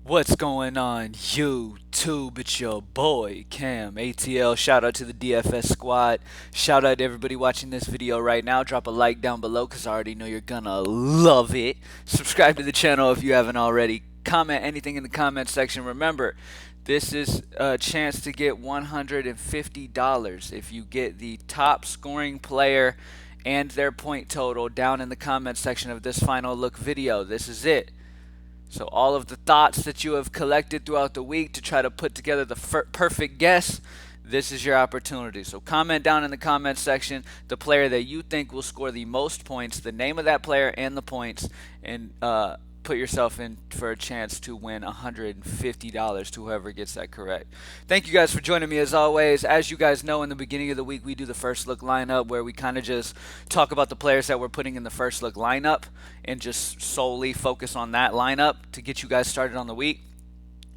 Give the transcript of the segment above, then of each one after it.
What's going on, YouTube? It's your boy CamATL. Shout out to the DFS squad. Shout out to everybody watching this video right now. Drop a like down below because I already know you're gonna love it. Subscribe to the channel if you haven't already. Comment anything in the comment section. Remember, this is a chance to get $150 if you get the top scoring player and their point total down in the comment section of this final look video. This is it. So all of the thoughts that you have collected throughout the week to try to put together the perfect guess, this is your opportunity. So comment down in the comment section the player that you think will score the most points, the name of that player and the points, and put yourself in for a chance to win $150 to whoever gets that correct. Thank you guys for joining me as always. As you guys know, in the beginning of the week, we do the first look lineup where we kind of just talk about the players that we're putting in the first look lineup and just solely focus on that lineup to get you guys started on the week.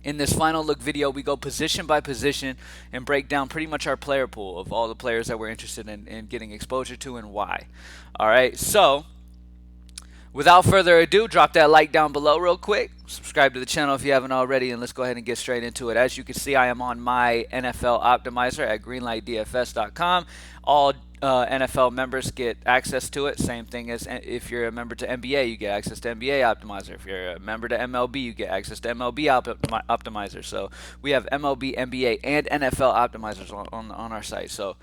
In this final look video, we go position by position and break down pretty much our player pool of all the players that we're interested in getting exposure to and why. All right, so without further ado, drop that like down below real quick. Subscribe to the channel if you haven't already, and let's go ahead and get straight into it. As you can see, I am on my NFL optimizer at greenlightdfs.com. All NFL members get access to it. Same thing as if you're a member to NBA, you get access to NBA optimizer. If you're a member to MLB, you get access to MLB optimizer. So we have MLB, NBA, and NFL optimizers on our site. So,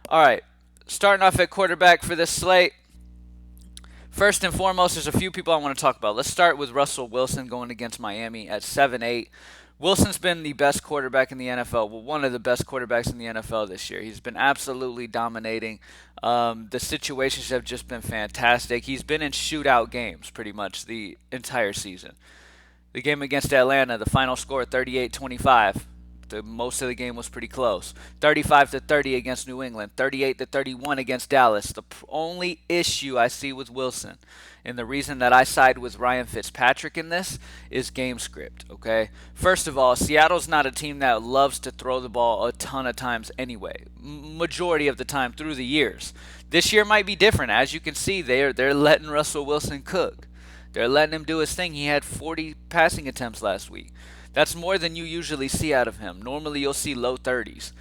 all right, starting off at quarterback for this slate. First and foremost, there's a few people I want to talk about. Let's start with Russell Wilson going against Miami at 7-8. Wilson's been the best quarterback in the NFL. Well, one of the best quarterbacks in the NFL this year. He's been absolutely dominating. The situations have just been fantastic. He's been in shootout games pretty much the entire season. The game against Atlanta, the final score 38-25. Most of the game was pretty close. 35-30 against New England. 38-31 against Dallas. The only issue I see with Wilson, and the reason that I side with Ryan Fitzpatrick in this, is game script. Okay. First of all, Seattle's not a team that loves to throw the ball a ton of times anyway. Majority of the time through the years. This year might be different. As you can see, they're letting Russell Wilson cook. They're letting him do his thing. He had 40 passing attempts last week. That's more than you usually see out of him. Normally, you'll see low 30s.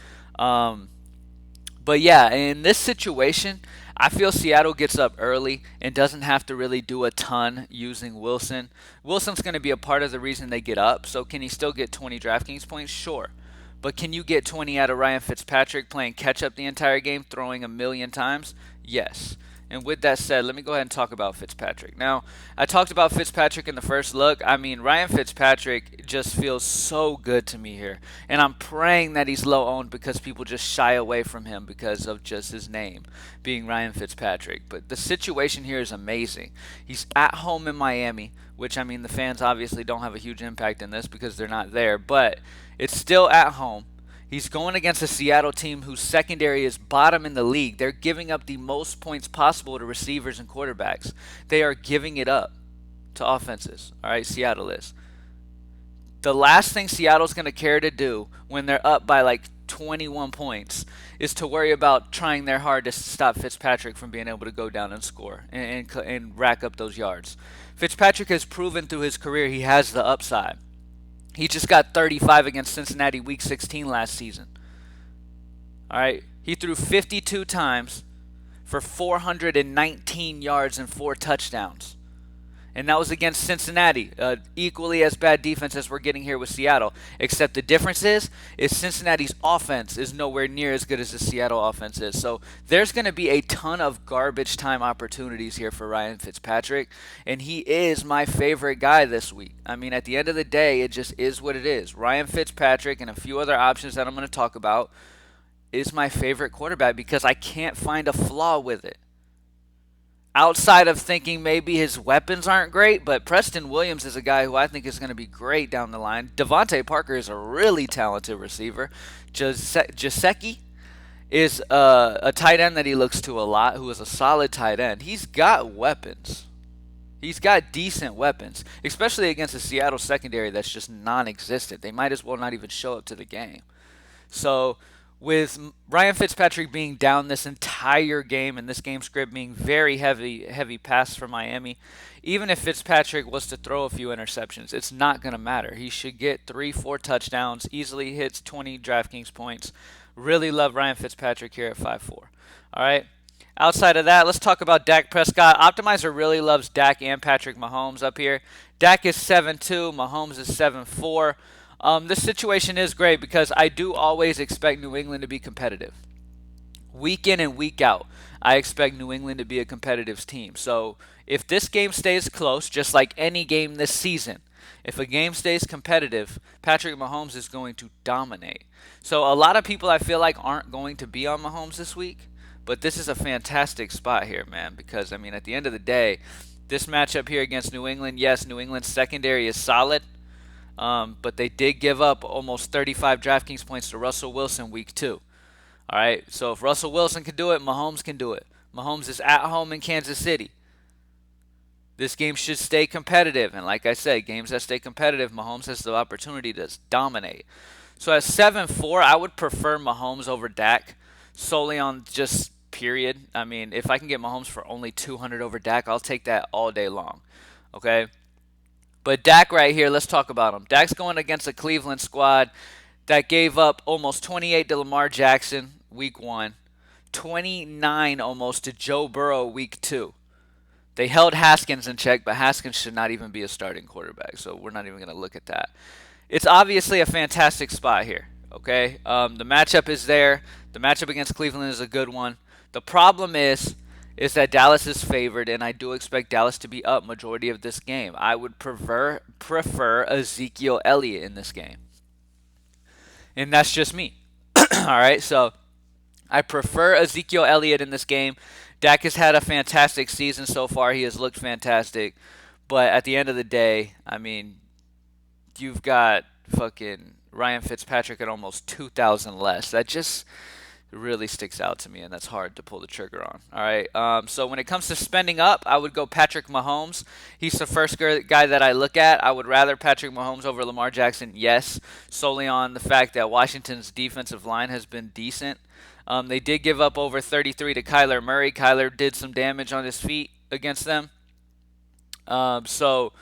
But yeah, in this situation, I feel Seattle gets up early and doesn't have to really do a ton using Wilson. Wilson's going to be a part of the reason they get up. So can he still get 20 DraftKings points? Sure. But can you get 20 out of Ryan Fitzpatrick playing catch up the entire game, throwing a million times? Yes. And with that said, let me go ahead and talk about Fitzpatrick. Now, I talked about Fitzpatrick in the first look. I mean, Ryan Fitzpatrick just feels so good to me here. And I'm praying that he's low owned because people just shy away from him because of just his name being Ryan Fitzpatrick. But the situation here is amazing. He's at home in Miami, which, I mean, the fans obviously don't have a huge impact in this because they're not there. But it's still at home. He's going against a Seattle team whose secondary is bottom in the league. They're giving up the most points possible to receivers and quarterbacks. They are giving it up to offenses. All right, Seattle is. The last thing Seattle's going to care to do when they're up by like 21 points is to worry about trying their hard to stop Fitzpatrick from being able to go down and score and rack up those yards. Fitzpatrick has proven through his career he has the upside. He just got 35 against Cincinnati Week 16 last season. All right, he threw 52 times for 419 yards and 4 touchdowns. And that was against Cincinnati, equally as bad defense as we're getting here with Seattle. Except the difference is Cincinnati's offense is nowhere near as good as the Seattle offense is. So there's going to be a ton of garbage time opportunities here for Ryan Fitzpatrick. And he is my favorite guy this week. I mean, at the end of the day, it just is what it is. Ryan Fitzpatrick and a few other options that I'm going to talk about is my favorite quarterback because I can't find a flaw with it. Outside of thinking maybe his weapons aren't great, but Preston Williams is a guy who I think is going to be great down the line. Devonta Parker is a really talented receiver. Gesicki is a tight end that he looks to a lot, who is a solid tight end. He's got weapons. He's got decent weapons, especially against a Seattle secondary that's just non-existent. They might as well not even show up to the game. So With Ryan Fitzpatrick being down this entire game and this game script being very heavy pass for Miami, even if Fitzpatrick was to throw a few interceptions, it's not going to matter. He should get 3, 4 touchdowns, easily hits 20 DraftKings points. Really love Ryan Fitzpatrick here at 5-4. All right. Outside of that, let's talk about Dak Prescott. Optimizer really loves Dak and Patrick Mahomes up here. Dak is 7-2, Mahomes is 7-4. This situation is great because I do always expect New England to be competitive. Week in and week out, I expect New England to be a competitive team. So if this game stays close, just like any game this season, if a game stays competitive, Patrick Mahomes is going to dominate. So a lot of people I feel like aren't going to be on Mahomes this week, but this is a fantastic spot here, man, because, I mean, at the end of the day, this matchup here against New England, yes, New England's secondary is solid, but they did give up almost 35 DraftKings points to Russell Wilson week 2. All right, so if Russell Wilson can do it, Mahomes can do it. Mahomes is at home in Kansas City. This game should stay competitive, and like I said, games that stay competitive, Mahomes has the opportunity to dominate. So at 7-4, I would prefer Mahomes over Dak solely on just period. I mean, if I can get Mahomes for only 200 over Dak, I'll take that all day long. Okay? But Dak right here, let's talk about him. Dak's going against a Cleveland squad that gave up almost 28 to Lamar Jackson week 1, 29 almost to Joe Burrow week 2. They held Haskins in check, but Haskins should not even be a starting quarterback, so we're not even going to look at that. It's obviously a fantastic spot here, okay? The matchup is there. The matchup against Cleveland is a good one. The problem is that Dallas is favored, and I do expect Dallas to be up majority of this game. I would prefer Ezekiel Elliott in this game. And that's just me. All right, so I prefer Ezekiel Elliott in this game. Dak has had a fantastic season so far. He has looked fantastic. But at the end of the day, I mean, you've got fucking Ryan Fitzpatrick at almost 2,000 less. That just really sticks out to me, and that's hard to pull the trigger on. All right. So when it comes to spending up, I would go Patrick Mahomes. He's the first guy that I look at. I would rather Patrick Mahomes over Lamar Jackson, yes, solely on the fact that Washington's defensive line has been decent. They did give up over 33 to Kyler Murray. Kyler did some damage on his feet against them. So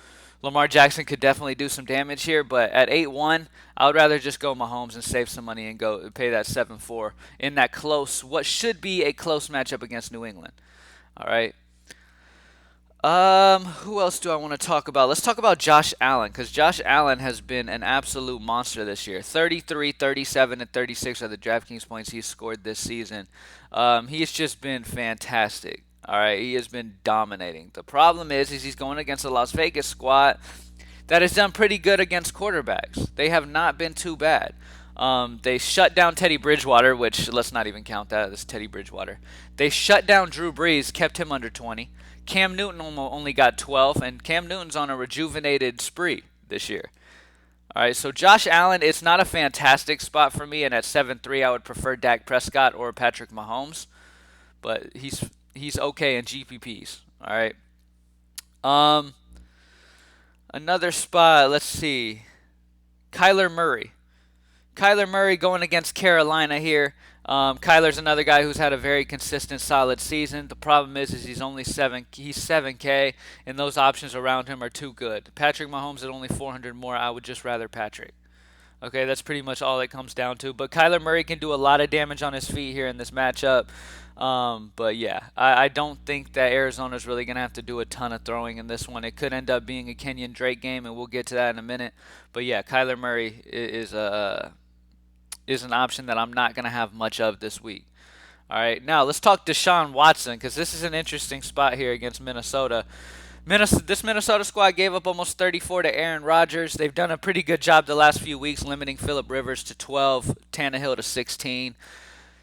Lamar Jackson could definitely do some damage here, but at 8-1, I would rather just go Mahomes and save some money and go pay that 7-4 in that close, what should be a close matchup against New England. All right. Who else do I want to talk about? Let's talk about Josh Allen, because Josh Allen has been an absolute monster this year. 33, 37, and 36 are the DraftKings points he's scored this season. He's just been fantastic. All right, he has been dominating. The problem is he's going against a Las Vegas squad that has done pretty good against quarterbacks. They have not been too bad. They shut down Teddy Bridgewater, which let's not even count that as Teddy Bridgewater. They shut down Drew Brees, kept him under 20. Cam Newton only got 12, and Cam Newton's on a rejuvenated spree this year. All right, so Josh Allen, it's not a fantastic spot for me, and at 7-3, I would prefer Dak Prescott or Patrick Mahomes, but he's okay in GPPs. All right. Another spot, let's see. Kyler Murray. Kyler Murray going against Carolina here. Kyler's another guy who's had a very consistent, solid season. The problem is he's only he's 7K, and those options around him are too good. Patrick Mahomes at only 400 more. I would just rather Patrick. Okay, that's pretty much all it comes down to. But Kyler Murray can do a lot of damage on his feet here in this matchup. But yeah, I don't think that Arizona's really going to have to do a ton of throwing in this one. It could end up being a Kenyan Drake game, and we'll get to that in a minute. But yeah, Kyler Murray is an option that I'm not going to have much of this week. All right, now let's talk Deshaun Watson, because this is an interesting spot here against Minnesota. This Minnesota squad gave up almost 34 to Aaron Rodgers. They've done a pretty good job the last few weeks limiting Phillip Rivers to 12, Tannehill to 16.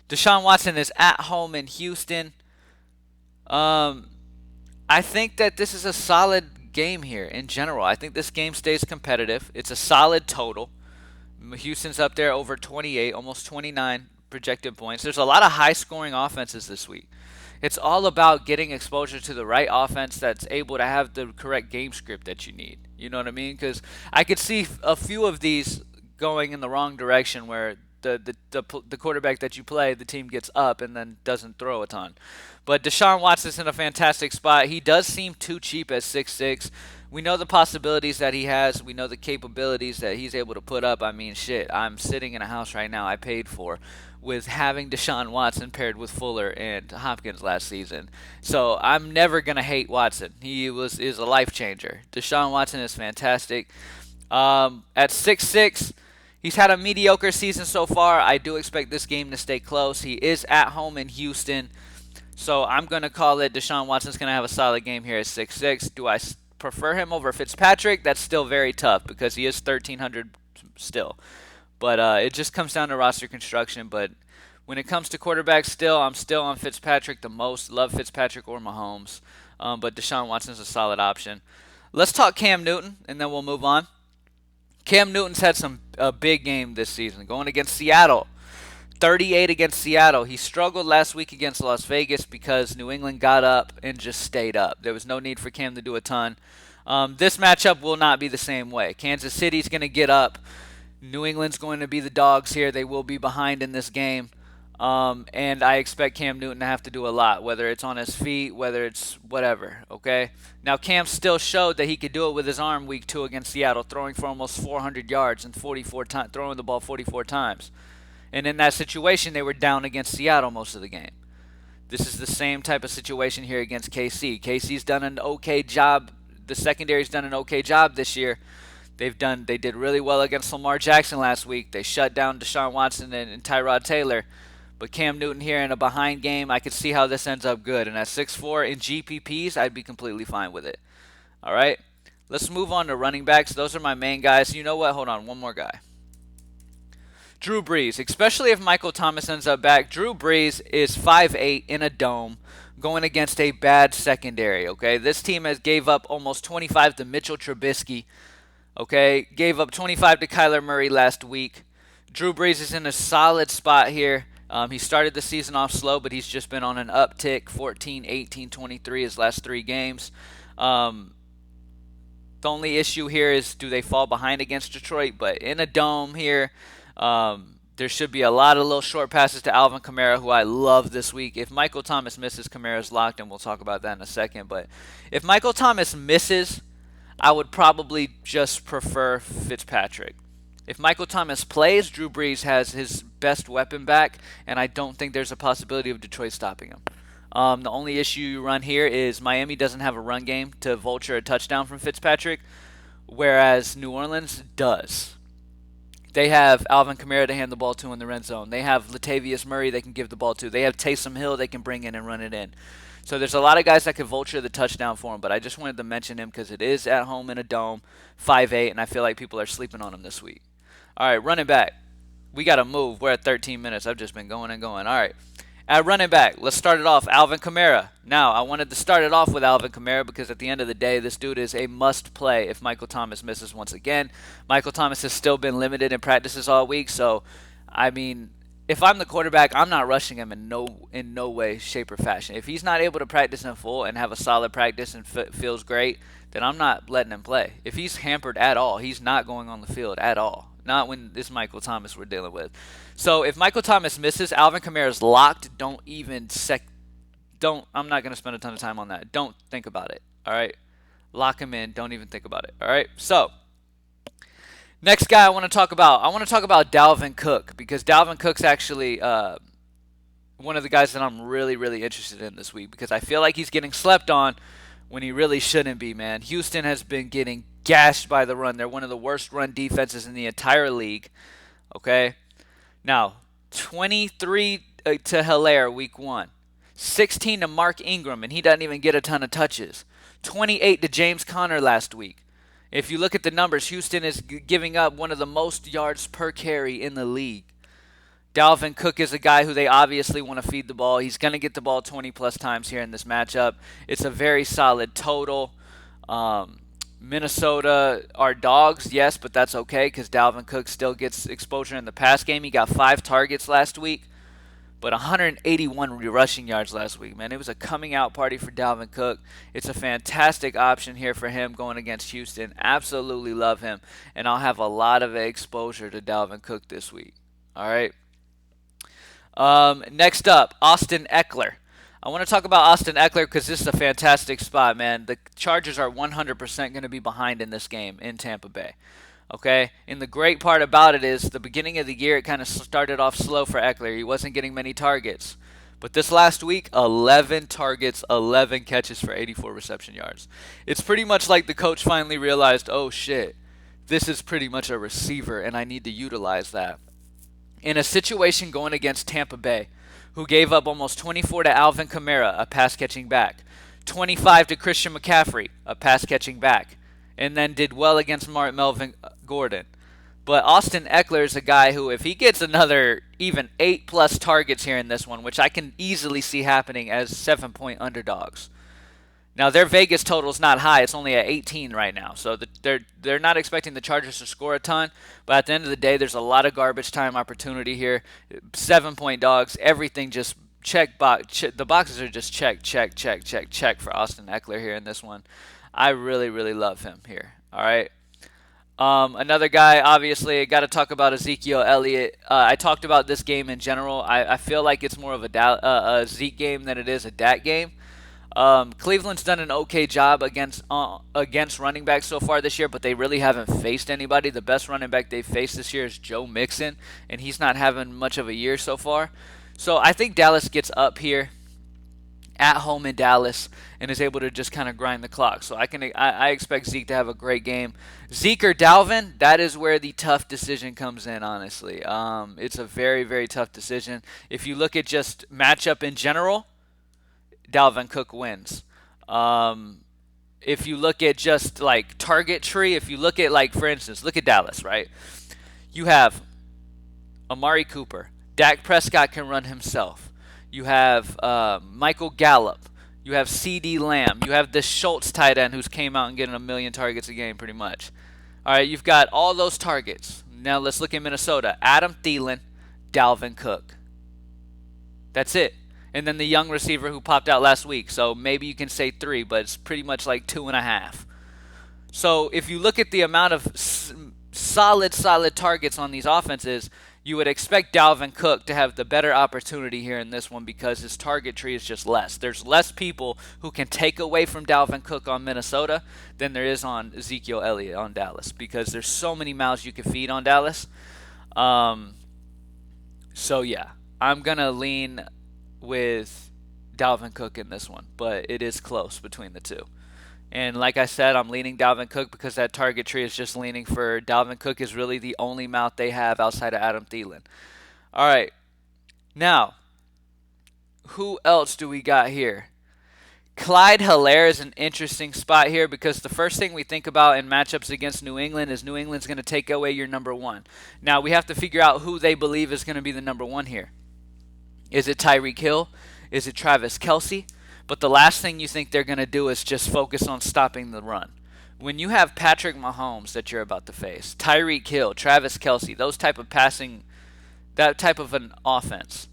Deshaun Watson is at home in Houston. I think that this is a solid game here in general. I think this game stays competitive. It's a solid total. Houston's up there over 28, almost 29 projected points. There's a lot of high-scoring offenses this week. It's all about getting exposure to the right offense that's able to have the correct game script that you need. You know what I mean? Because I could see a few of these going in the wrong direction where the quarterback that you play, the team gets up and then doesn't throw a ton. But Deshaun Watson's in a fantastic spot. He does seem too cheap at 6'6". We know the possibilities that he has. We know the capabilities that he's able to put up. I mean, shit, I'm sitting in a house right now I paid for with having Deshaun Watson paired with Fuller and Hopkins last season. So I'm never going to hate Watson. He is a life changer. Deshaun Watson is fantastic. At 6'6", he's had a mediocre season so far. I do expect this game to stay close. He is at home in Houston. So I'm going to call it Deshaun Watson's going to have a solid game here at 6'6". Do I prefer him over Fitzpatrick? That's still very tough because he is 1,300 still. But it just comes down to roster construction. But when it comes to quarterbacks, I'm still on Fitzpatrick the most. Love Fitzpatrick or Mahomes. But Deshaun Watson's a solid option. Let's talk Cam Newton, and then we'll move on. Cam Newton's had a big game this season, going against Seattle. 38 against Seattle. He struggled last week against Las Vegas because New England got up and just stayed up. There was no need for Cam to do a ton. This matchup will not be the same way. Kansas City's going to get up. New England's going to be the dogs here. They will be behind in this game. And I expect Cam Newton to have to do a lot, whether it's on his feet, whether it's whatever, okay? Now, Cam still showed that he could do it with his arm week 2 against Seattle, throwing for almost 400 yards and throwing the ball 44 times. And in that situation, they were down against Seattle most of the game. This is the same type of situation here against KC. KC's done an okay job. The secondary's done an okay job this year. They did really well against Lamar Jackson last week. They shut down Deshaun Watson and Tyrod Taylor. But Cam Newton here in a behind game, I could see how this ends up good. And at 6'4" in GPPs, I'd be completely fine with it. All right? Let's move on to running backs. Those are my main guys. You know what? Hold on. One more guy. Drew Brees. Especially if Michael Thomas ends up back. Drew Brees is 5'8" in a dome going against a bad secondary. Okay? This team gave up almost 25 to Mitchell Trubisky. Okay? Gave up 25 to Kyler Murray last week. Drew Brees is in a solid spot here. He started the season off slow, but he's just been on an uptick, 14, 18, 23 his last 3 games. The only issue here is do they fall behind against Detroit? But in a dome here, there should be a lot of little short passes to Alvin Kamara, who I love this week. If Michael Thomas misses, Kamara's locked, and we'll talk about that in a second. But if Michael Thomas misses, I would probably just prefer Fitzpatrick. If Michael Thomas plays, Drew Brees has his best weapon back, and I don't think there's a possibility of Detroit stopping him. The only issue you run here is Miami doesn't have a run game to vulture a touchdown from Fitzpatrick, whereas New Orleans does. They have Alvin Kamara to hand the ball to in the red zone. They have Latavius Murray they can give the ball to. They have Taysom Hill they can bring in and run it in. So there's a lot of guys that could vulture the touchdown for him, but I just wanted to mention him because it is at home in a dome, 5'8", and I feel like people are sleeping on him this week. All right, running back. We got to move. We're at 13 minutes. I've just been going and going. All right. At running back, let's start it off. Alvin Kamara. Now, I wanted to start it off with Alvin Kamara because at the end of the day, this dude is a must-play if Michael Thomas misses once again. Michael Thomas has still been limited in practices all week, so, I mean, if I'm the quarterback, I'm not rushing him in no way, shape, or fashion. If he's not able to practice in full and have a solid practice and feels great, then I'm not letting him play. If he's hampered at all, he's not going on the field at all. Not when this Michael Thomas we're dealing with. So if Michael Thomas misses, Alvin Kamara's locked. I'm not going to spend a ton of time on that. Don't think about it. All right? Lock him in. Don't even think about it. All right? So next guy I want to talk about Dalvin Cook because Dalvin Cook's actually one of the guys that I'm really, really interested in this week because I feel like he's getting slept on when he really shouldn't be, man. Houston has been getting gashed by the run. They're one of the worst run defenses in the entire league. Okay? Now, 23 to Hilaire week 1. 16 to Mark Ingram, and he doesn't even get a ton of touches. 28 to James Conner last week. If you look at the numbers, Houston is giving up one of the most yards per carry in the league. Dalvin Cook is a guy who they obviously want to feed the ball. He's going to get the ball 20-plus times here in this matchup. It's a very solid total. Minnesota are dogs, yes, but that's okay because Dalvin Cook still gets exposure in the pass game. He got 5 targets last week, but 181 rushing yards last week, man. It was a coming-out party for Dalvin Cook. It's a fantastic option here for him going against Houston. Absolutely love him, and I'll have a lot of exposure to Dalvin Cook this week. All right. Next up, Austin Eckler. I want to talk about Austin Eckler because this is a fantastic spot, man. The Chargers are 100% going to be behind in this game in Tampa Bay. Okay? And the great part about it is the beginning of the year, it kind of started off slow for Eckler. He wasn't getting many targets. But this last week, 11 targets, 11 catches for 84 reception yards. It's pretty much like the coach finally realized, oh shit, this is pretty much a receiver, and I need to utilize that. In a situation going against Tampa Bay, who gave up almost 24 to Alvin Kamara, a pass-catching back, 25 to Christian McCaffrey, a pass-catching back, and then did well against Melvin Gordon. But Austin Eckler is a guy who, if he gets another even 8+ targets here in this one, which I can easily see happening as 7-point underdogs. Now, their Vegas total is not high. It's only at 18 right now. So they're not expecting the Chargers to score a ton. But at the end of the day, there's a lot of garbage time opportunity here. 7-point dogs. Everything just check box. The boxes are just check for Austin Eckler here in this one. I really, really love him here. All right. Another guy, obviously, I got to talk about Ezekiel Elliott. I talked about this game in general. I feel like it's more of a Zeke game than it is a Dak game. Cleveland's done an okay job against running backs so far this year, but they really haven't faced anybody. The best running back they've faced this year is Joe Mixon, and he's not having much of a year so far. So I think Dallas gets up here at home in Dallas and is able to just kind of grind the clock. So I expect Zeke to have a great game. Zeke or Dalvin, that is where the tough decision comes in, honestly. It's a very, very tough decision. If you look at just matchup in general, Dalvin Cook wins. If you look at just like target tree, if you look at, like, for instance, look at Dallas, right? You have Amari Cooper. Dak Prescott can run himself. You have Michael Gallup. You have CD Lamb. You have this Schultz tight end who's came out and getting 1 million targets a game pretty much. All right, you've got all those targets. Now let's look at Minnesota. Adam Thielen, Dalvin Cook. That's it. And then the young receiver who popped out last week. So maybe you can say 3, but it's pretty much like 2.5. So if you look at the amount of solid targets on these offenses, you would expect Dalvin Cook to have the better opportunity here in this one because his target tree is just less. There's less people who can take away from Dalvin Cook on Minnesota than there is on Ezekiel Elliott on Dallas because there's so many mouths you can feed on Dallas. So yeah, I'm going to lean with Dalvin Cook in this one, but it is close between the two. And like I said, I'm leaning Dalvin Cook because that target tree is just leaning for Dalvin Cook is really the only mouth they have outside of Adam Thielen. All right. Now, who else do we got here? Clyde Helaire is an interesting spot here because the first thing we think about in matchups against New England is New England's going to take away your number one. Now, we have to figure out who they believe is going to be the number one here. Is it Tyreek Hill? Is it Travis Kelce? But the last thing you think they're going to do is just focus on stopping the run. When you have Patrick Mahomes that you're about to face, Tyreek Hill, Travis Kelce, those type of passing, that type of an offense,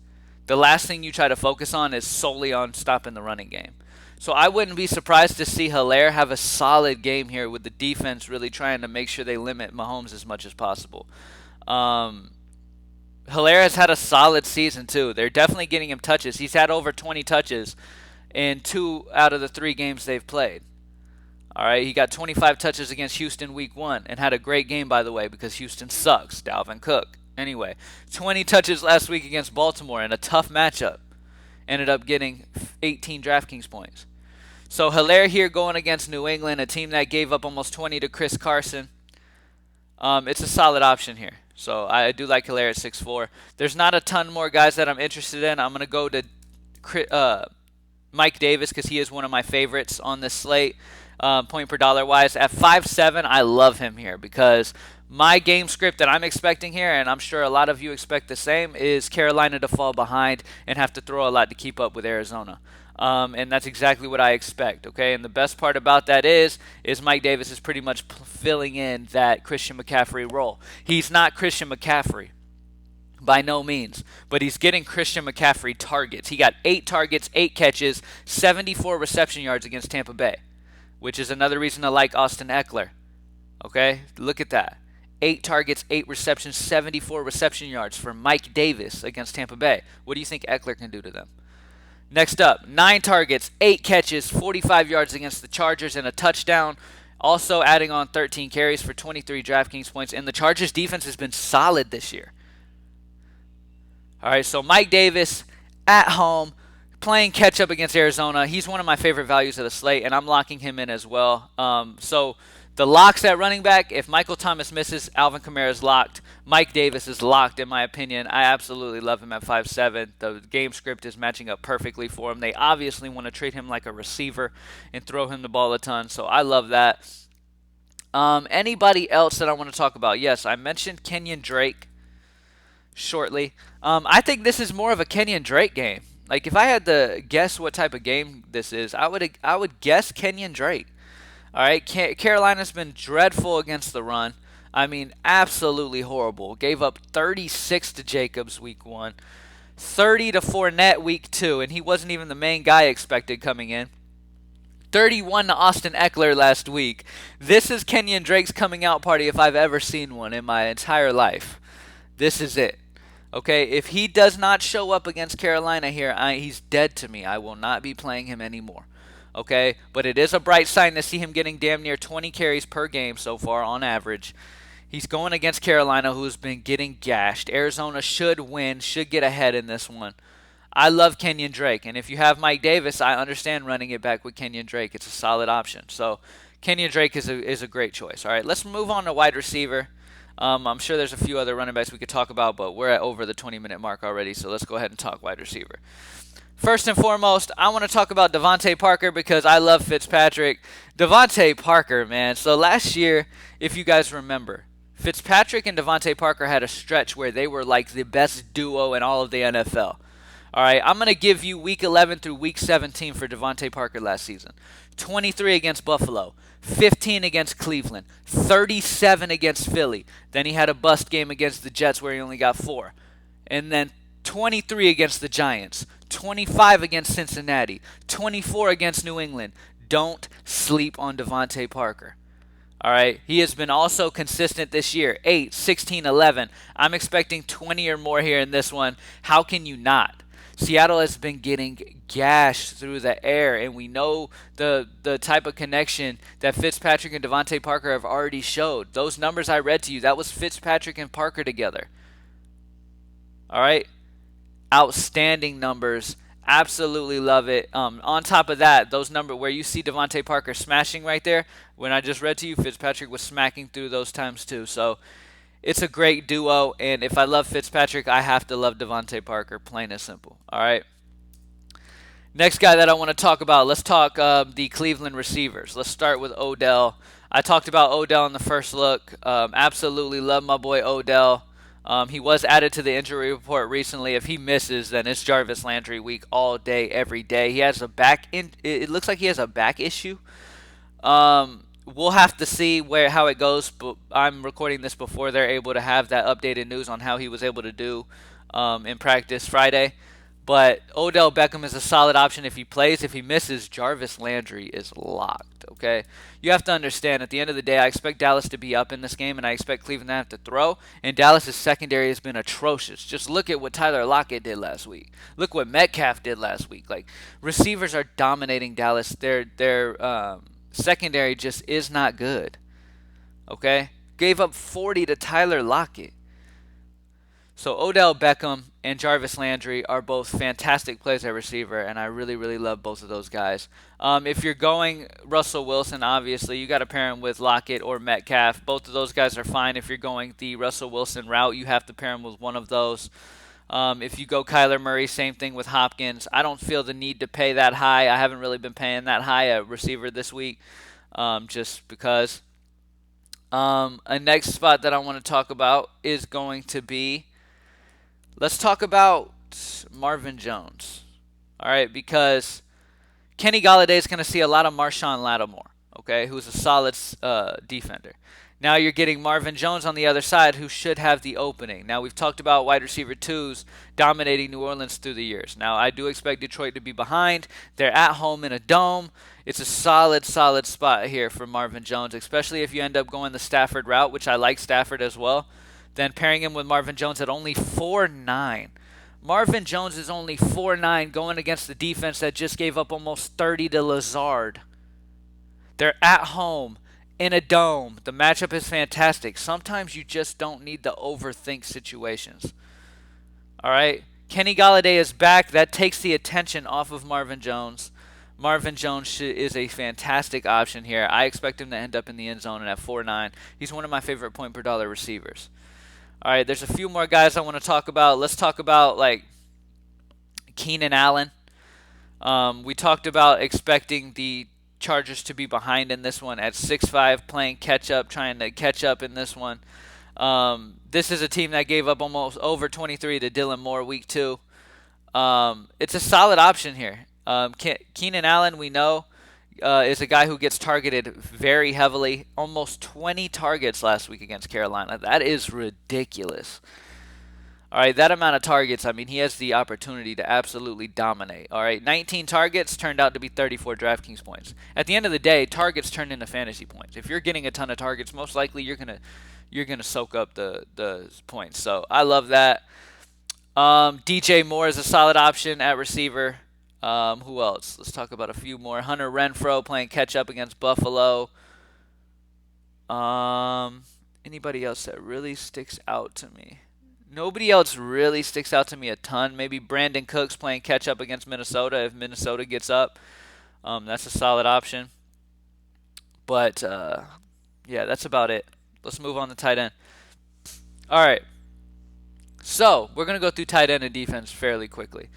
the last thing you try to focus on is solely on stopping the running game. So I wouldn't be surprised to see Helaire have a solid game here with the defense really trying to make sure they limit Mahomes as much as possible. Helaire has had a solid season, too. They're definitely getting him touches. He's had over 20 touches in 2 out of the 3 games they've played. All right, he got 25 touches against Houston week 1 and had a great game, by the way, because Houston sucks. Dalvin Cook. Anyway, 20 touches last week against Baltimore in a tough matchup. Ended up getting 18 DraftKings points. So Helaire here going against New England, a team that gave up almost 20 to Chris Carson. It's a solid option here. So I do like Helaire at 6'4". There's not a ton more guys that I'm interested in. I'm going to go to Mike Davis because he is one of my favorites on this slate, point per dollar wise. At 5'7", I love him here because my game script that I'm expecting here, and I'm sure a lot of you expect the same, is Carolina to fall behind and have to throw a lot to keep up with Arizona. And that's exactly what I expect, okay? And the best part about that is Mike Davis is pretty much filling in that Christian McCaffrey role. He's not Christian McCaffrey by no means, but he's getting Christian McCaffrey targets. He got 8 targets, 8 catches, 74 reception yards against Tampa Bay, which is another reason to like Austin Eckler, okay? Look at that. 8 targets, 8 receptions, 74 reception yards for Mike Davis against Tampa Bay. What do you think Eckler can do to them? Next up, 9 targets, 8 catches, 45 yards against the Chargers and a touchdown. Also adding on 13 carries for 23 DraftKings points. And the Chargers defense has been solid this year. All right, so Mike Davis at home, playing catch-up against Arizona. He's one of my favorite values of the slate, and I'm locking him in as well. So the locks at running back, if Michael Thomas misses, Alvin Kamara is locked. Mike Davis is locked, in my opinion. I absolutely love him at 5'7". The game script is matching up perfectly for him. They obviously want to treat him like a receiver and throw him the ball a ton, so I love that. Anybody else that I want to talk about? Yes, I mentioned Kenyan Drake shortly. I think this is more of a Kenyan Drake game. Like, if I had to guess what type of game this is, I would guess Kenyan Drake. All right, Carolina's been dreadful against the run. I mean, absolutely horrible. Gave up 36 to Jacobs week 1, 30 to Fournette week 2, and he wasn't even the main guy expected coming in. 31 to Austin Eckler last week. This is Kenyan Drake's coming out party if I've ever seen one in my entire life. This is it. Okay, if he does not show up against Carolina here, he's dead to me. I will not be playing him anymore. Okay, but it is a bright sign to see him getting damn near 20 carries per game so far on average. He's going against Carolina, who's been getting gashed. Arizona should win, should get ahead in this one. I love Kenyan Drake, and if you have Mike Davis, I understand running it back with Kenyan Drake. It's a solid option. So Kenyan Drake is a great choice. All right, let's move on to wide receiver. I'm sure there's a few other running backs we could talk about, but we're at over the 20-minute mark already, so let's go ahead and talk wide receiver. First and foremost, I want to talk about Devonta Parker because I love Fitzpatrick. Devonta Parker, man. So last year, if you guys remember, Fitzpatrick and Devonta Parker had a stretch where they were like the best duo in all of the NFL. All right, I'm going to give you week 11 through week 17 for Devonta Parker last season. 23 against Buffalo, 15 against Cleveland, 37 against Philly. Then he had a bust game against the Jets where he only got 4. And then 23 against the Giants, 25 against Cincinnati, 24 against New England. Don't sleep on Devonta Parker. All right, he has been also consistent this year, 8, 16, 11. I'm expecting 20 or more here in this one. How can you not? Seattle has been getting gashed through the air, and we know the type of connection that Fitzpatrick and Devonta Parker have already showed. Those numbers I read to you, that was Fitzpatrick and Parker together. All right? Outstanding numbers. Absolutely love it. On top of that, those numbers where you see Devonta Parker smashing right there, when I just read to you, Fitzpatrick was smacking through those times too. So it's a great duo, and if I love Fitzpatrick, I have to love Devonta Parker, plain and simple. All right. Next guy that I want to talk about, let's talk the Cleveland receivers. Let's start with Odell. I talked about Odell in the first look. Absolutely love my boy Odell. He was added to the injury report recently. If he misses, then it's Jarvis Landry week all day, every day. He has a it looks like he has a back issue. We'll have to see how it goes. But I'm recording this before they're able to have that updated news on how he was able to do in practice Friday. But Odell Beckham is a solid option if he plays. If he misses, Jarvis Landry is locked, okay? You have to understand, at the end of the day, I expect Dallas to be up in this game, and I expect Cleveland to have to throw, and Dallas' secondary has been atrocious. Just look at what Tyler Lockett did last week. Look what Metcalf did last week. Like, receivers are dominating Dallas. Their secondary just is not good, okay? Gave up 40 to Tyler Lockett. So Odell Beckham and Jarvis Landry are both fantastic plays at receiver, and I really, really love both of those guys. If you're going Russell Wilson, obviously, you got to pair him with Lockett or Metcalf. Both of those guys are fine. If you're going the Russell Wilson route, you have to pair him with one of those. If you go Kyler Murray, same thing with Hopkins. I don't feel the need to pay that high. I haven't really been paying that high at receiver this week just because. A next spot that I want to talk about is going to be, let's talk about Marvin Jones, all right, because Kenny Galladay is going to see a lot of Marshawn Lattimore, okay, who's a solid defender. Now you're getting Marvin Jones on the other side, who should have the opening. Now, we've talked about wide receiver twos dominating New Orleans through the years. Now, I do expect Detroit to be behind. They're at home in a dome. It's a solid spot here for Marvin Jones, especially if you end up going the Stafford route, which I like Stafford as well. Then pairing him with Marvin Jones at only 4.9. Marvin Jones is only 4.9 going against the defense that just gave up almost 30 to Lazard. They're at home in a dome. The matchup is fantastic. Sometimes you just don't need to overthink situations. All right? Kenny Golladay is back. That takes the attention off of Marvin Jones. Marvin Jones is a fantastic option here. I expect him to end up in the end zone, and at 4.9, he's one of my favorite point per dollar receivers. All right, there's a few more guys I want to talk about. Let's talk about like Keenan Allen. We talked about expecting the Chargers to be behind in this one at 6-5, playing catch up, trying to catch up in this one. This is a team that gave up almost over 23 to Dylan Moore week 2. It's a solid option here. Keenan Allen, we know, is a guy who gets targeted very heavily. Almost 20 targets last week against Carolina. That is ridiculous. All right, that amount of targets, I mean, he has the opportunity to absolutely dominate. All right, 19 targets turned out to be 34 DraftKings points. At the end of the day, targets turn into fantasy points. If you're getting a ton of targets, most likely you're gonna soak up the points. So I love that. DJ Moore is a solid option at receiver. Who else? Let's talk about a few more. Hunter Renfrow playing catch up against Buffalo. Anybody else that really sticks out to me? Nobody else really sticks out to me a ton. Maybe Brandon Cooks playing catch up against Minnesota if Minnesota gets up. That's a solid option. But yeah, that's about it. Let's move on to tight end. All right. So we're gonna go through tight end and defense fairly quickly.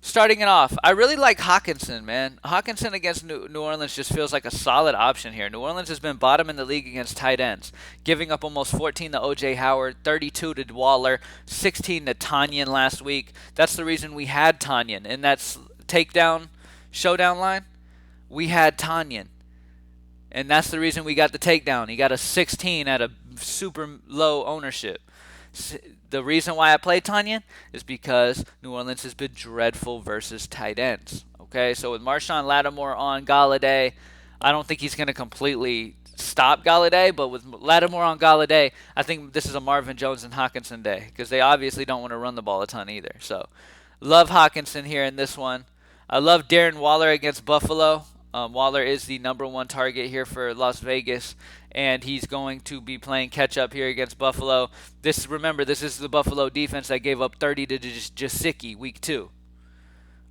Starting it off, I really like Hawkinson, man. Hawkinson against New Orleans just feels like a solid option here. New Orleans has been bottom in the league against tight ends, giving up almost 14 to O.J. Howard, 32 to Waller, 16 to Tanyan last week. That's the reason we had Tanyan. In that takedown showdown line, we had Tanyan. And that's the reason we got the takedown. He got a 16 at a super low ownership. The reason why I played Tanyan is because New Orleans has been dreadful versus tight ends. Okay, so with Marshawn Lattimore on Golladay, I don't think he's going to completely stop Golladay, but with Lattimore on Golladay, I think this is a Marvin Jones and Hawkinson day because they obviously don't want to run the ball a ton either. So, love Hawkinson here in this one. I love Darren Waller against Buffalo. Waller is the #1 target here for Las Vegas, and he's going to be playing catch-up here against Buffalo. Remember, this is the Buffalo defense that gave up 30 to Gesicki week 2.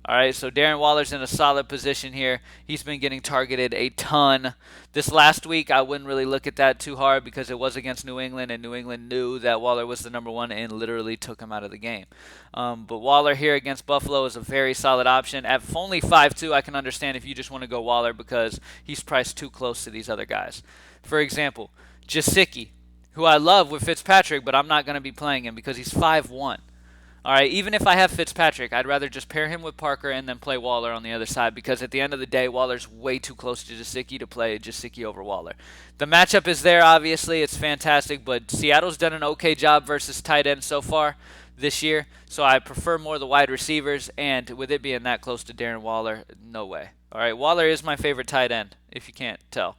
All right, so Darren Waller's in a solid position here. He's been getting targeted a ton. This last week, I wouldn't really look at that too hard because it was against New England, and New England knew that Waller was the #1 and literally took him out of the game. But Waller here against Buffalo is a very solid option. At only 5.2, I can understand if you just want to go Waller because he's priced too close to these other guys. For example, Gesicki, who I love with Fitzpatrick, but I'm not going to be playing him because he's 5.1. All right, even if I have Fitzpatrick, I'd rather just pair him with Parker and then play Waller on the other side because at the end of the day, Waller's way too close to Gesicki to play Gesicki over Waller. The matchup is there, obviously. It's fantastic, but Seattle's done an okay job versus tight end so far this year, so I prefer more the wide receivers, and with it being that close to Darren Waller, no way. All right, Waller is my favorite tight end, if you can't tell.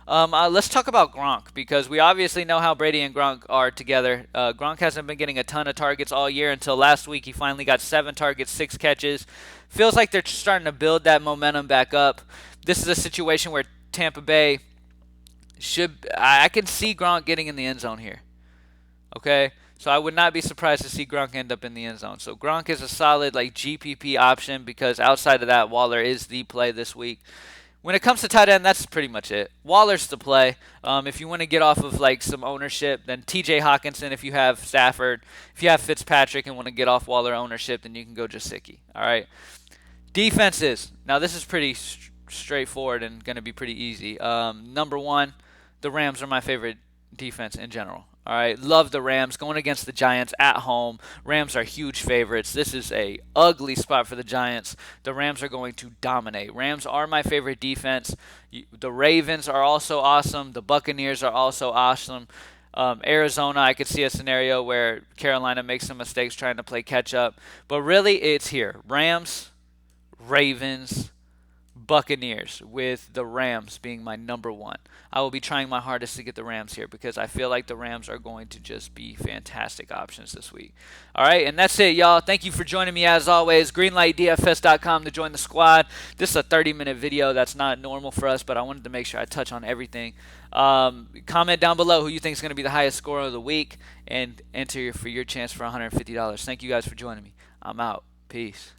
Let's talk about Gronk because we obviously know how Brady and Gronk are together. Gronk hasn't been getting a ton of targets all year until last week. He finally got 7 targets, 6 catches. Feels like they're starting to build that momentum back up. This is a situation where Tampa Bay I can see Gronk getting in the end zone here. Okay? So I would not be surprised to see Gronk end up in the end zone. So Gronk is a solid GPP option because outside of that, Waller is the play this week. When it comes to tight end, that's pretty much it. Waller's the play. If you want to get off of some ownership, then TJ Hawkinson if you have Stafford. If you have Fitzpatrick and want to get off Waller ownership, then you can go Gesicki. All right. Defenses. Now this is pretty straightforward and going to be pretty easy. #1, the Rams are my favorite defense in general. All right, love the Rams going against the Giants at home. Rams are huge favorites. This is a ugly spot for the Giants. The Rams are going to dominate. Rams are my favorite defense. The Ravens are also awesome. The Buccaneers are also awesome. Arizona, I could see a scenario where Carolina makes some mistakes trying to play catch up. But really, it's here. Rams, Ravens, Buccaneers, with the Rams being my number one. I will be trying my hardest to get the Rams here because I feel like the Rams are going to just be fantastic options this week. All right, and that's it, y'all. Thank you for joining me as always. Greenlightdfs.com to join the squad. This is a 30-minute video. That's not normal for us, but I wanted to make sure I touch on everything. Comment down below who you think is going to be the highest scorer of the week and enter for your chance for $150. Thank you guys for joining me. I'm out. Peace.